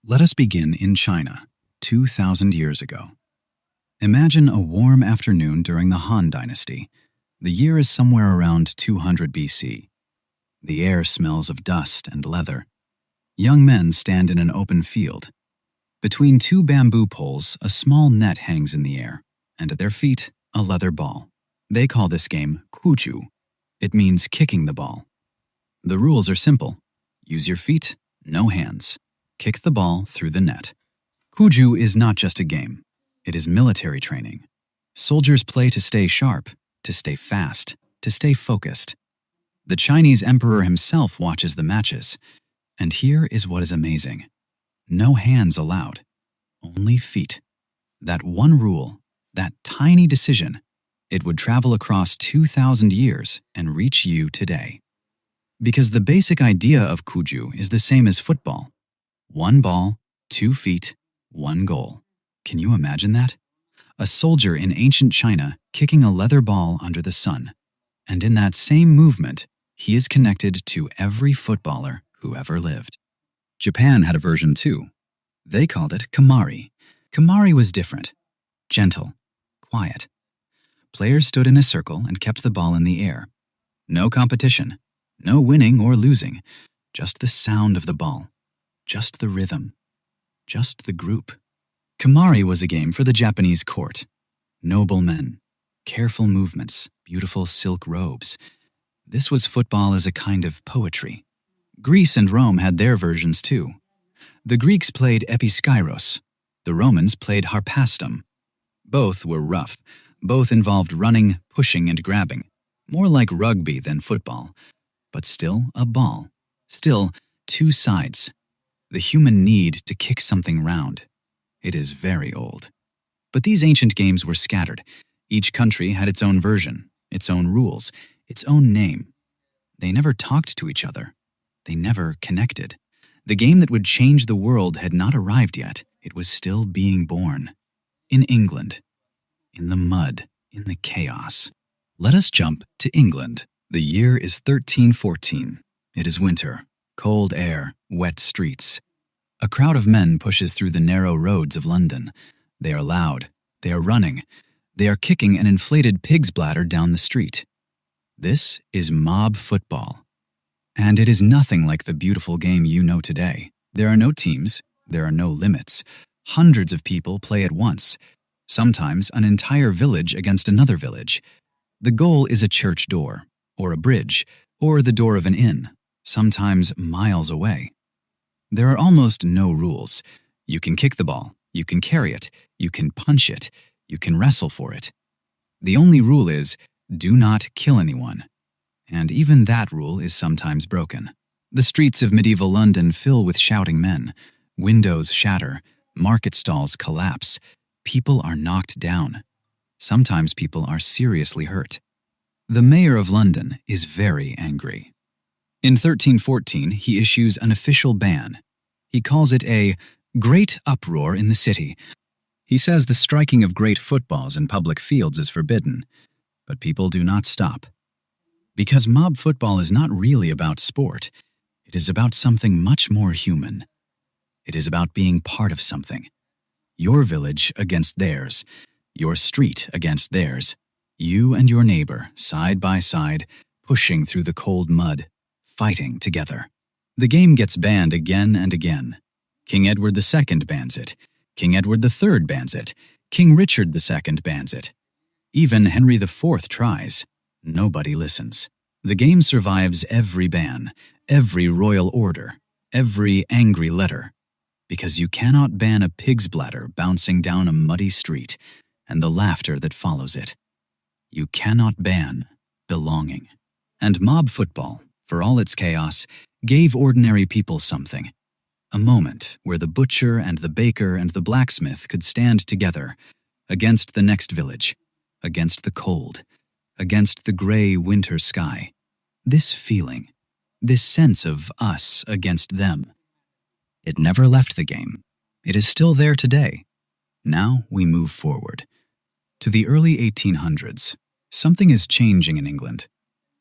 Let us begin in China, 2,000 years ago. Imagine a warm afternoon during the Han Dynasty. The year is somewhere around 200 BC. The air smells of dust and leather. Young men stand in an open field. Between two bamboo poles, a small net hangs in the air, and at their feet, a leather ball. They call this game kuju. It means kicking the ball. The rules are simple. Use your feet, no hands. Kick the ball through the net. Kuju is not just a game. It is military training. Soldiers play to stay sharp, to stay fast, to stay focused. The Chinese emperor himself watches the matches. And here is what is amazing. No hands allowed. Only feet. That one rule, that tiny decision, it would travel across 2,000 years and reach you today. Because the basic idea of kuju is the same as football. One ball, 2 feet, one goal. Can you imagine that? A soldier in ancient China kicking a leather ball under the sun. And in that same movement, he is connected to every footballer who ever lived. Japan had a version too. They called it Kamari. Kamari was different. Gentle. Quiet. Players stood in a circle and kept the ball in the air. No competition. No winning or losing. Just the sound of the ball. Just the rhythm. Just the group. Kamari was a game for the Japanese court. Noble men. Careful movements. Beautiful silk robes. This was football as a kind of poetry. Greece and Rome had their versions too. The Greeks played episkairos. The Romans played harpastum. Both were rough. Both involved running, pushing, and grabbing. More like rugby than football. But still a ball. Still two sides. The human need to kick something round. It is very old. But these ancient games were scattered. Each country had its own version, its own rules, its own name. They never talked to each other. They never connected. The game that would change the world had not arrived yet. It was still being born. In England. In the mud. In the chaos. Let us jump to England. The year is 1314. It is winter. Cold air. Wet streets. A crowd of men pushes through the narrow roads of London. They are loud. They are running. They are kicking an inflated pig's bladder down the street. This is mob football. And it is nothing like the beautiful game you know today. There are no teams. There are no limits. Hundreds of people play at once. Sometimes an entire village against another village. The goal is a church door, or a bridge, or the door of an inn, sometimes miles away. There are almost no rules. You can kick the ball, you can carry it, you can punch it, you can wrestle for it. The only rule is, do not kill anyone. And even that rule is sometimes broken. The streets of medieval London fill with shouting men. Windows shatter, market stalls collapse, people are knocked down. Sometimes people are seriously hurt. The mayor of London is very angry. In 1314, he issues an official ban. He calls it a great uproar in the city. He says the striking of great footballs in public fields is forbidden, but people do not stop. Because mob football is not really about sport. It is about something much more human. It is about being part of something. Your village against theirs. Your street against theirs. You and your neighbor, side by side, pushing through the cold mud. Fighting together. The game gets banned again and again. King Edward II bans it. King Edward III bans it. King Richard II bans it. Even Henry IV tries. Nobody listens. The game survives every ban, every royal order, every angry letter. Because you cannot ban a pig's bladder bouncing down a muddy street and the laughter that follows it. You cannot ban belonging. And mob football, for all its chaos, gave ordinary people something. A moment where the butcher and the baker and the blacksmith could stand together against the next village, against the cold, against the gray winter sky. This feeling, this sense of us against them. It never left the game. It is still there today. Now we move forward. To the early 1800s, something is changing in England.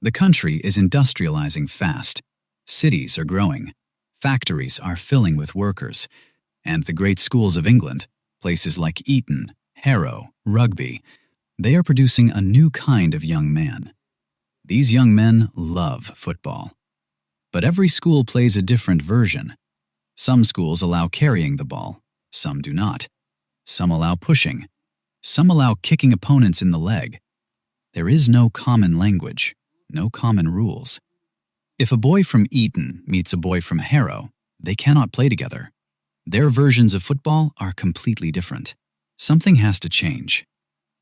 The country is industrializing fast. Cities are growing. Factories are filling with workers. And the great schools of England, places like Eton, Harrow, Rugby, they are producing a new kind of young man. These young men love football. But every school plays a different version. Some schools allow carrying the ball, some do not. Some allow pushing, some allow kicking opponents in the leg. There is no common language, no common rules. If a boy from Eton meets a boy from Harrow, they cannot play together. Their versions of football are completely different. Something has to change.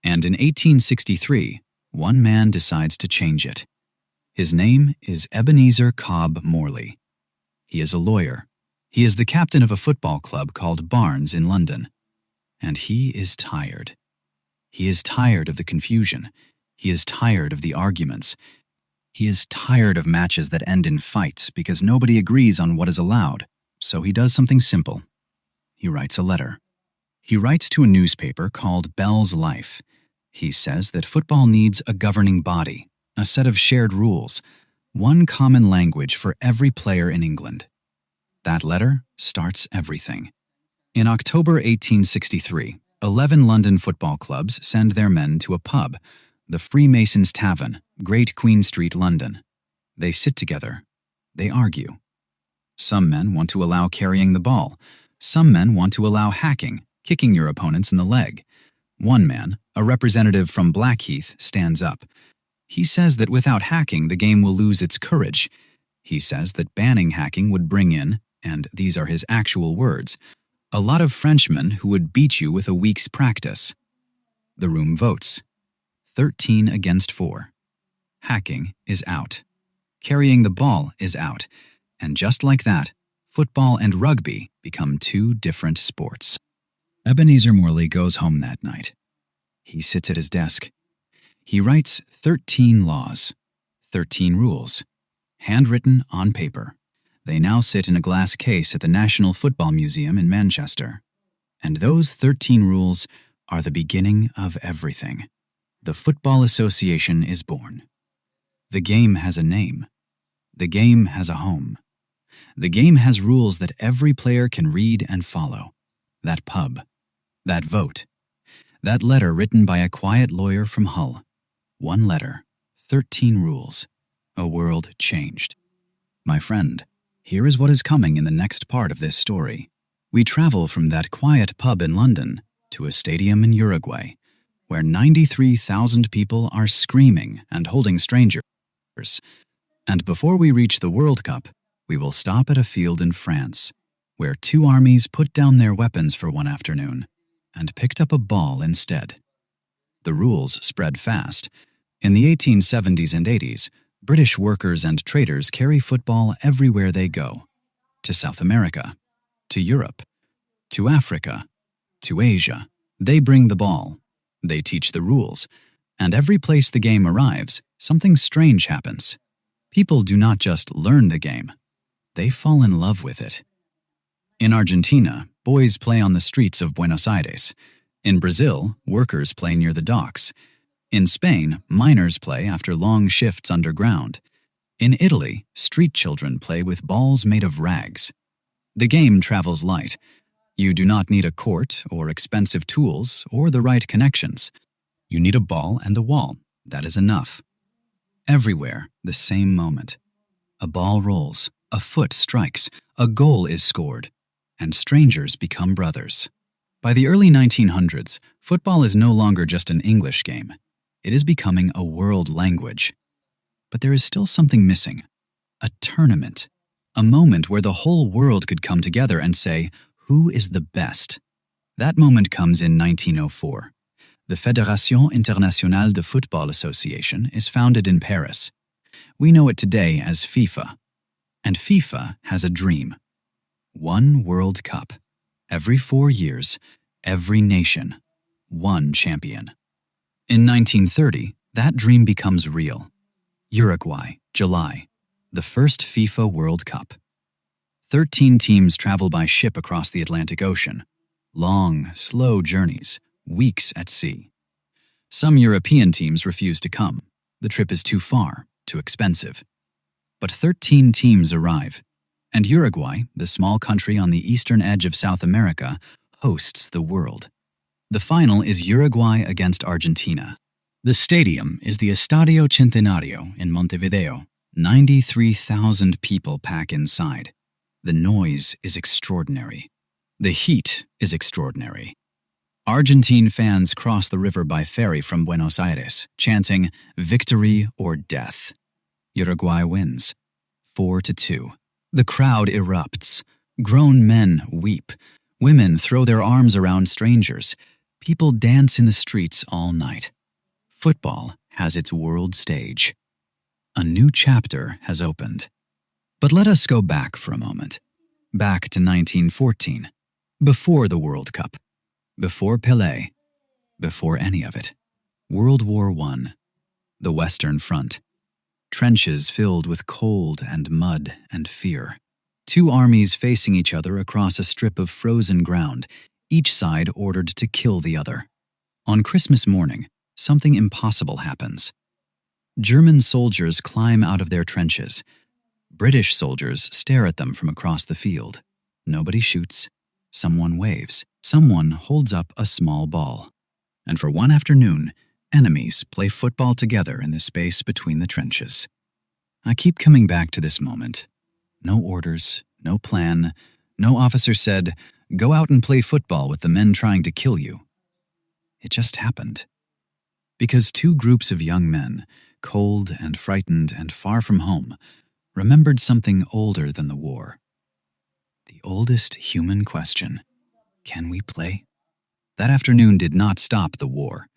And in 1863, one man decides to change it. His name is Ebenezer Cobb Morley. He is a lawyer. He is the captain of a football club called Barnes in London. And he is tired. He is tired of the confusion. He is tired of the arguments. He is tired of matches that end in fights because nobody agrees on what is allowed. So he does something simple. He writes a letter. He writes to a newspaper called Bell's Life. He says that football needs a governing body, a set of shared rules, one common language for every player in England. That letter starts everything. In October 1863, 11 London football clubs send their men to a pub, the Freemasons' Tavern, Great Queen Street, London. They sit together. They argue. Some men want to allow carrying the ball. Some men want to allow hacking, kicking your opponents in the leg. One man, a representative from Blackheath, stands up. He says that without hacking, the game will lose its courage. He says that banning hacking would bring in, and these are his actual words, a lot of Frenchmen who would beat you with a week's practice. The room votes. 13 against 4. Hacking is out. Carrying the ball is out. And just like that, football and rugby become two different sports. Ebenezer Morley goes home that night. He sits at his desk. He writes 13 laws, 13 rules, handwritten on paper. They now sit in a glass case at the National Football Museum in Manchester. And those 13 rules are the beginning of everything. The Football Association is born. The game has a name. The game has a home. The game has rules that every player can read and follow. That pub. That vote. That letter written by a quiet lawyer from Hull. One letter, 13 rules. A world changed. My friend, here is what is coming in the next part of this story. We travel from that quiet pub in London to a stadium in Uruguay, where 93,000 people are screaming and holding strangers. And before we reach the World Cup, we will stop at a field in France, where two armies put down their weapons for one afternoon and picked up a ball instead. The rules spread fast. In the 1870s and 80s, British workers and traders carry football everywhere they go. To South America, to Europe, to Africa, to Asia. They bring the ball. They teach the rules. And every place the game arrives, something strange happens. People do not just learn the game. They fall in love with it. In Argentina, boys play on the streets of Buenos Aires. In Brazil, workers play near the docks. In Spain, miners play after long shifts underground. In Italy, street children play with balls made of rags. The game travels light. You do not need a court or expensive tools or the right connections. You need a ball and a wall. That is enough. Everywhere, the same moment. A ball rolls, a foot strikes, a goal is scored, and strangers become brothers. By the early 1900s, football is no longer just an English game. It is becoming a world language. But there is still something missing. A tournament. A moment where the whole world could come together and say, who is the best? That moment comes in 1904. The Fédération Internationale de Football Association is founded in Paris. We know it today as FIFA. And FIFA has a dream. One World Cup. Every 4 years, every nation. One champion. In 1930, that dream becomes real. Uruguay, July. The first FIFA World Cup. 13 teams travel by ship across the Atlantic Ocean. Long, slow journeys, weeks at sea. Some European teams refuse to come. The trip is too far, too expensive. But 13 teams arrive. And Uruguay, the small country on the eastern edge of South America, hosts the world. The final is Uruguay against Argentina. The stadium is the Estadio Centenario in Montevideo. 93,000 people pack inside. The noise is extraordinary. The heat is extraordinary. Argentine fans cross the river by ferry from Buenos Aires, chanting, "Victory or death." Uruguay wins, 4-2. The crowd erupts. Grown men weep. Women throw their arms around strangers. People dance in the streets all night. Football has its world stage. A new chapter has opened. But let us go back for a moment. Back to 1914. Before the World Cup. Before Pelé. Before any of it. World War I. The Western Front. Trenches filled with cold and mud and fear. Two armies facing each other across a strip of frozen ground, each side ordered to kill the other. On Christmas morning, something impossible happens. German soldiers climb out of their trenches. British soldiers stare at them from across the field. Nobody shoots. Someone waves. Someone holds up a small ball. And for one afternoon, enemies play football together in the space between the trenches. I keep coming back to this moment. No orders, no plan. No officer said, "Go out and play football with the men trying to kill you." It just happened. Because two groups of young men, cold and frightened and far from home, remembered something older than the war. The oldest human question: can we play? That afternoon did not stop the war.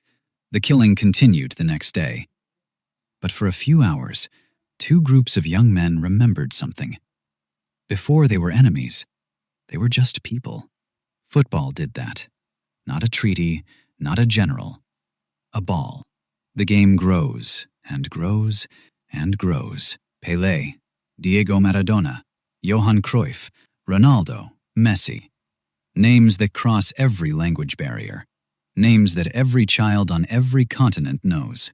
The killing continued the next day. But for a few hours, two groups of young men remembered something. Before they were enemies, they were just people. Football did that. Not a treaty, not a general. A ball. The game grows and grows and grows. Pelé, Diego Maradona, Johan Cruyff, Ronaldo, Messi. Names that cross every language barrier. Names that every child on every continent knows.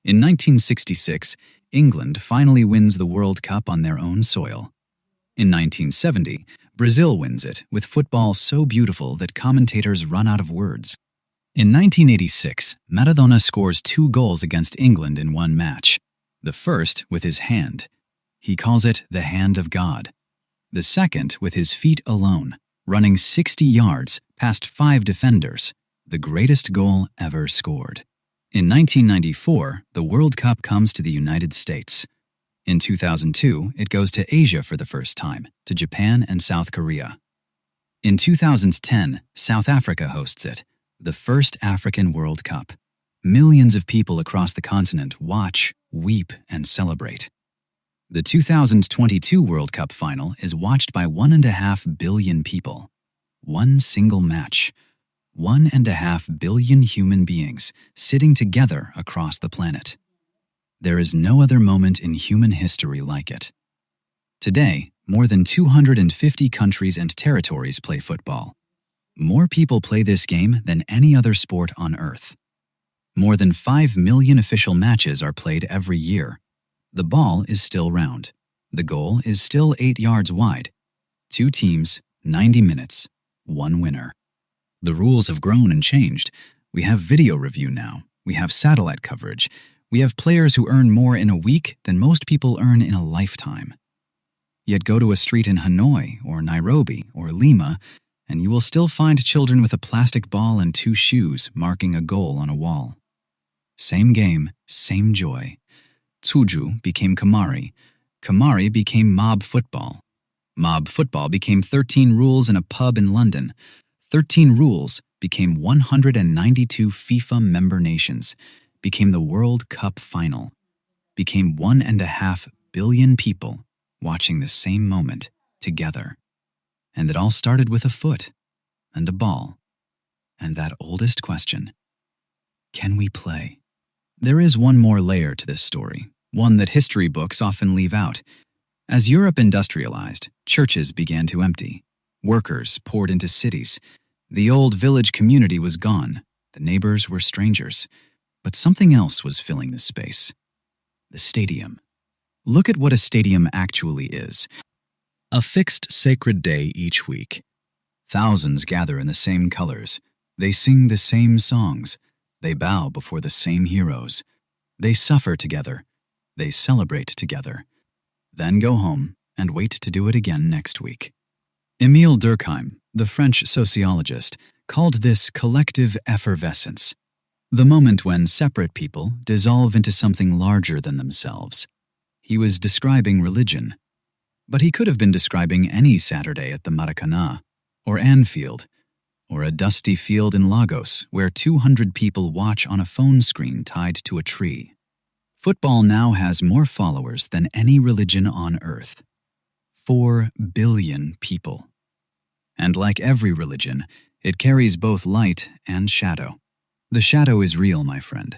In 1966, England finally wins the World Cup on their own soil. In 1970, Brazil wins it with football so beautiful that commentators run out of words. In 1986, Maradona scores 2 goals against England in one match. The first with his hand. He calls it the hand of God. The second with his feet alone, running 60 yards past 5 defenders, the greatest goal ever scored. In 1994, the World Cup comes to the United States. In 2002, it goes to Asia for the first time, to Japan and South Korea. In 2010, South Africa hosts it, the first African World Cup. Millions of people across the continent watch, weep, and celebrate. The 2022 World Cup final is watched by 1.5 billion people. One single match. 1.5 billion human beings sitting together across the planet. There is no other moment in human history like it. Today, more than 250 countries and territories play football. More people play this game than any other sport on Earth. More than 5 million official matches are played every year. The ball is still round. The goal is still 8 yards wide. 2 teams, 90 minutes, 1 winner. The rules have grown and changed. We have video review now. We have satellite coverage. We have players who earn more in a week than most people earn in a lifetime. Yet go to a street in Hanoi or Nairobi or Lima, and you will still find children with a plastic ball and 2 shoes marking a goal on a wall. Same game, same joy. Tsuju became Kamari. Kamari became mob football. Mob football became 13 rules in a pub in London. 13 rules became 192 FIFA member nations, became the World Cup final, became 1.5 billion people watching the same moment together. And it all started with a foot and a ball and that oldest question: can we play? There is one more layer to this story, one that history books often leave out. As Europe industrialized, churches began to empty. Workers poured into cities. The old village community was gone. The neighbors were strangers. But something else was filling the space. The stadium. Look at what a stadium actually is. A fixed sacred day each week. Thousands gather in the same colors. They sing the same songs. They bow before the same heroes. They suffer together. They celebrate together. Then go home and wait to do it again next week. Émile Durkheim, the French sociologist, called this collective effervescence, the moment when separate people dissolve into something larger than themselves. He was describing religion. But he could have been describing any Saturday at the Maracanã, or Anfield, or a dusty field in Lagos where 200 people watch on a phone screen tied to a tree. Football now has more followers than any religion on earth. 4 billion people. And like every religion, it carries both light and shadow. The shadow is real, my friend.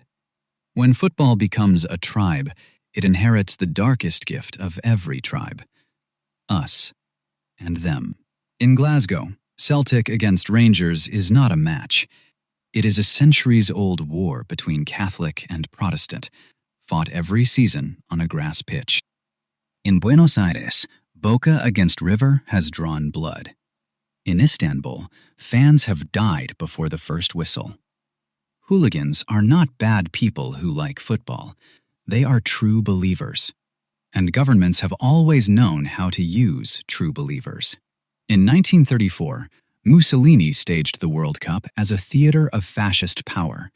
When football becomes a tribe, it inherits the darkest gift of every tribe. Us and them. In Glasgow, Celtic against Rangers is not a match. It is a centuries-old war between Catholic and Protestant, fought every season on a grass pitch. In Buenos Aires, Boca against River has drawn blood. In Istanbul, fans have died before the first whistle. Hooligans are not bad people who like football. They are true believers. And governments have always known how to use true believers. In 1934, Mussolini staged the World Cup as a theater of fascist power.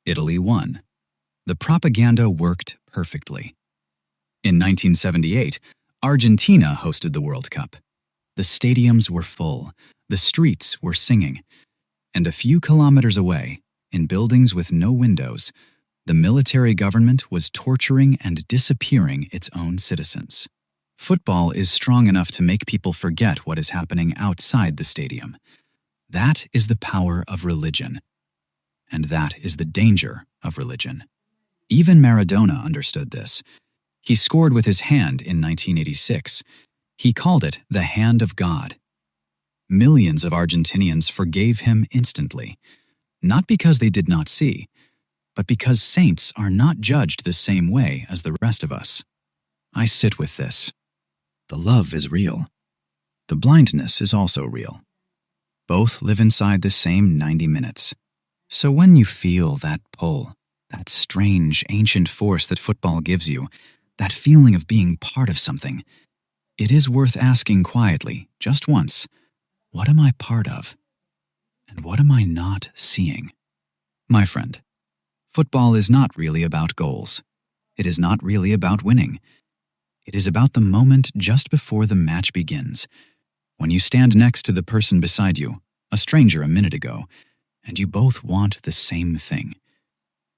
Italy won. The propaganda worked perfectly. In 1978, Argentina hosted the World Cup. The stadiums were full, the streets were singing, and a few kilometers away, in buildings with no windows, the military government was torturing and disappearing its own citizens. Football is strong enough to make people forget what is happening outside the stadium. That is the power of religion. And that is the danger of religion. Even Maradona understood this. He scored with his hand in 1986. He called it the hand of God. Millions of Argentinians forgave him instantly, not because they did not see, but because saints are not judged the same way as the rest of us. I sit with this. The love is real. The blindness is also real. Both live inside the same 90 minutes. So when you feel that pull, that strange, ancient force that football gives you, that feeling of being part of something, it is worth asking quietly, just once, what am I part of? And what am I not seeing? My friend, football is not really about goals. It is not really about winning. It is about the moment just before the match begins, when you stand next to the person beside you, a stranger a minute ago, and you both want the same thing.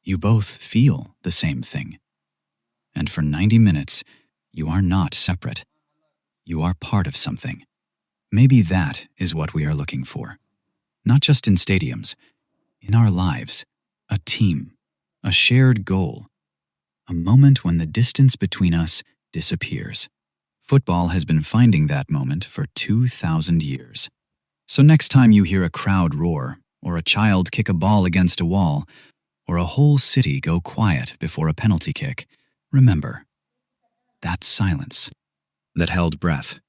You both feel the same thing. And for 90 minutes, you are not separate. You are part of something. Maybe that is what we are looking for. Not just in stadiums, in our lives, a team, a shared goal, a moment when the distance between us disappears. Football has been finding that moment for 2,000 years. So next time you hear a crowd roar, or a child kick a ball against a wall, or a whole city go quiet before a penalty kick, remember, that silence, that held breath,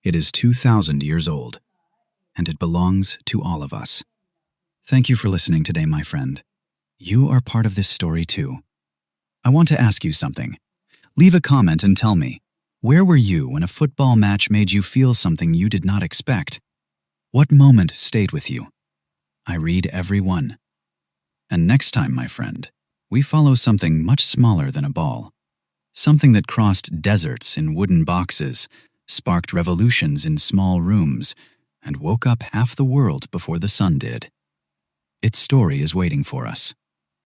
it is 2,000 years old, and it belongs to all of us. Thank you for listening today, my friend. You are part of this story too. I want to ask you something. Leave a comment and tell me, where were you when a football match made you feel something you did not expect? What moment stayed with you? I read every one. And next time, my friend, we follow something much smaller than a ball. Something that crossed deserts in wooden boxes, sparked revolutions in small rooms, and woke up half the world before the sun did. Its story is waiting for us.